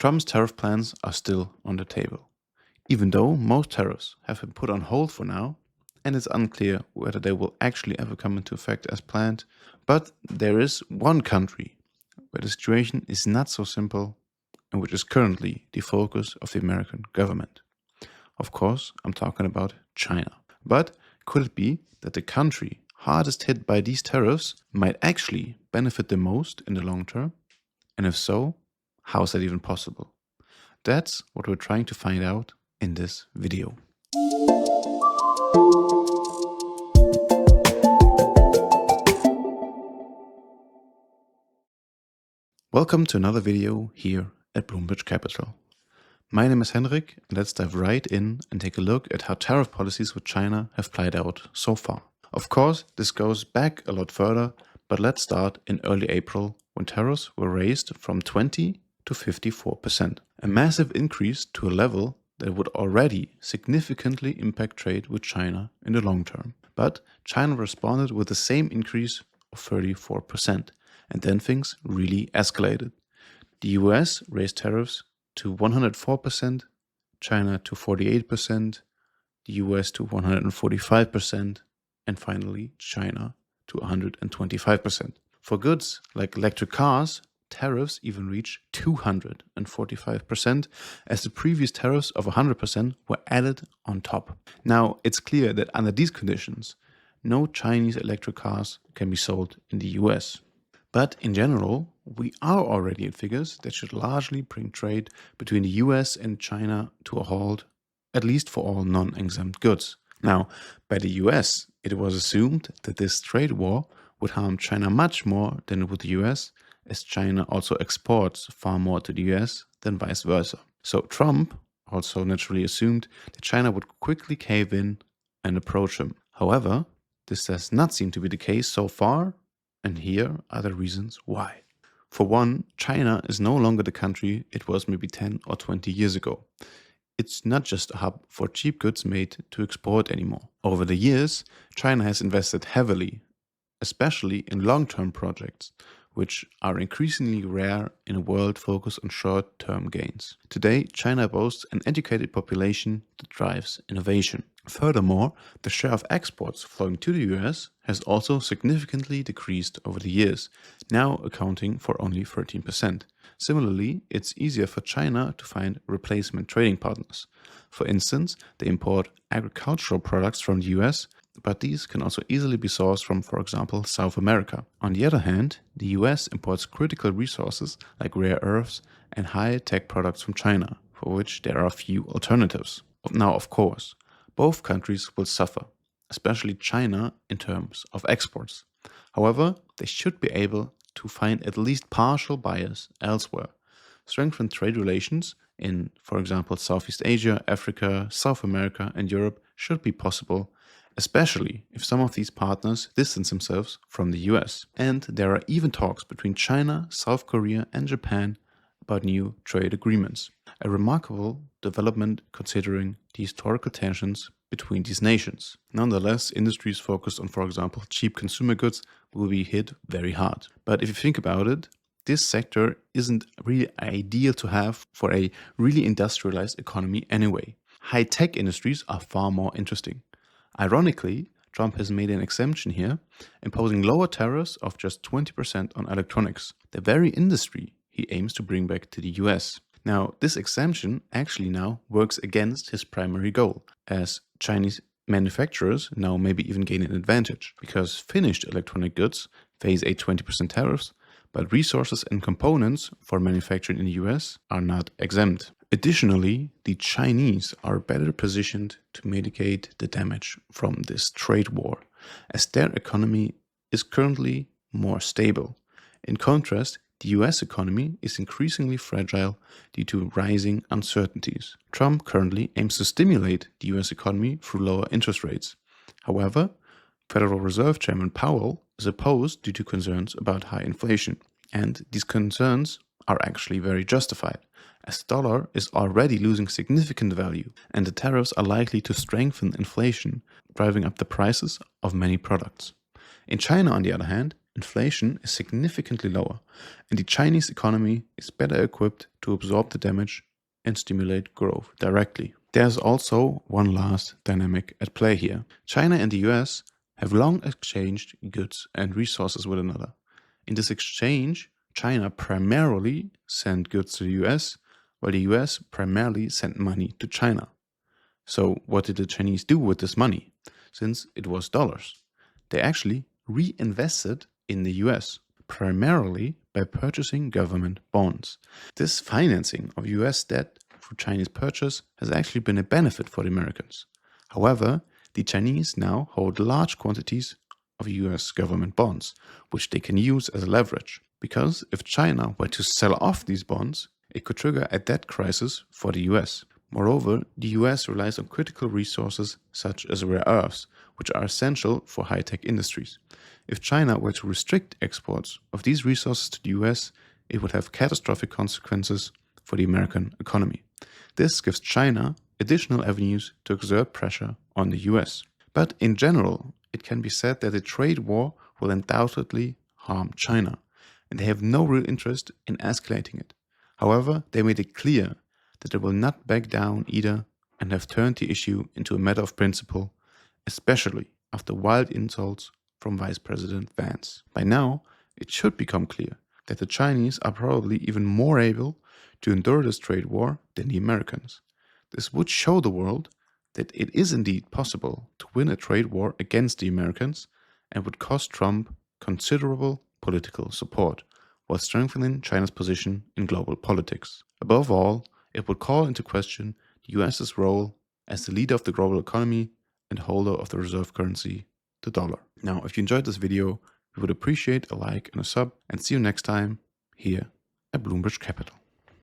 Trump's tariff plans are still on the table, even though most tariffs have been put on hold for now, and it's unclear whether they will actually ever come into effect as planned. But there is one country where the situation is not so simple and which is currently the focus of the American government. Of course, I'm talking about China. But could it be that the country hardest hit by these tariffs might actually benefit the most in the long term? And if so, how is that even possible? That's what we're trying to find out in this video. Welcome to another video here at Bloomberg Capital. My name is Henrik, and let's dive right in and take a look at how tariff policies with China have played out so far. Of course, this goes back a lot further, but let's start in early April when tariffs were raised from 20 to 54%. A massive increase to a level that would already significantly impact trade with China in the long term. But China responded with the same increase of 34%, and then things really escalated. The US raised tariffs to 104%, China to 48%, the US to 145%, and finally China to 125%. For goods like electric cars, tariffs even reached 245%, as the previous tariffs of 100% were added on top. Now, it's clear that under these conditions, no Chinese electric cars can be sold in the US. But in general, we are already at figures that should largely bring trade between the US and China to a halt, at least for all non-exempt goods. Now, by the US, it was assumed that this trade war would harm China much more than it would the US, as China also exports far more to the US than vice versa. So Trump also naturally assumed that China would quickly cave in and approach him. However, this does not seem to be the case so far, and here are the reasons why. For one, China is no longer the country it was maybe 10 or 20 years ago. It's not just a hub for cheap goods made to export anymore. Over the years, China has invested heavily, especially in long-term projects, which are increasingly rare in a world focused on short-term gains. Today, China boasts an educated population that drives innovation. Furthermore, the share of exports flowing to the US has also significantly decreased over the years, now accounting for only 13%. Similarly, it's easier for China to find replacement trading partners. For instance, they import agricultural products from the US, but these can also easily be sourced from, for example, South America. On the other hand, the US imports critical resources like rare earths and high-tech products from China, for which there are few alternatives. Now, of course, both countries will suffer, especially China in terms of exports. However, they should be able to find at least partial buyers elsewhere. Strengthened trade relations in, for example, Southeast Asia, Africa, South America, and Europe should be possible, especially if some of these partners distance themselves from the US. And there are even talks between China, South Korea, and Japan about new trade agreements. A remarkable development considering the historical tensions between these nations. Nonetheless, industries focused on, for example, cheap consumer goods will be hit very hard. But if you think about it, this sector isn't really ideal to have for a really industrialized economy anyway. High-tech industries are far more interesting. Ironically, Trump has made an exemption here, imposing lower tariffs of just 20% on electronics, the very industry he aims to bring back to the US. Now, this exemption actually now works against his primary goal, as Chinese manufacturers now maybe even gain an advantage, because finished electronic goods face a 20% tariffs, but resources and components for manufacturing in the US are not exempt. Additionally, the Chinese are better positioned to mitigate the damage from this trade war, as their economy is currently more stable. In contrast, the US economy is increasingly fragile due to rising uncertainties. Trump currently aims to stimulate the US economy through lower interest rates. However, Federal Reserve Chairman Powell is opposed due to concerns about high inflation. And these concerns are actually very justified, as the dollar is already losing significant value, and the tariffs are likely to strengthen inflation, driving up the prices of many products. In China, on the other hand, inflation is significantly lower, and the Chinese economy is better equipped to absorb the damage and stimulate growth directly. There's also one last dynamic at play here. China and the US have long exchanged goods and resources with another. In this exchange, China primarily sent goods to the US, while the US primarily sent money to China. So, what did the Chinese do with this money? Since it was dollars, they actually reinvested in the US, primarily by purchasing government bonds. This financing of US debt through Chinese purchase has actually been a benefit for the Americans. However, the Chinese now hold large quantities of US government bonds, which they can use as leverage. Because if China were to sell off these bonds, it could trigger a debt crisis for the US. Moreover, the US relies on critical resources such as rare earths, which are essential for high-tech industries. If China were to restrict exports of these resources to the US, it would have catastrophic consequences for the American economy. This gives China additional avenues to exert pressure on the US. But in general, it can be said that a trade war will undoubtedly harm China, and they have no real interest in escalating it. However, they made it clear that they will not back down either and have turned the issue into a matter of principle, especially after wild insults from Vice President Vance. By now, it should become clear that the Chinese are probably even more able to endure this trade war than the Americans. This would show the world that it is indeed possible to win a trade war against the Americans and would cost Trump considerable political support while strengthening China's position in global politics. Above all, it would call into question the US's role as the leader of the global economy and holder of the reserve currency, the dollar. Now, if you enjoyed this video, we would appreciate a like and a sub, and see you next time here at Bloomberg Capital.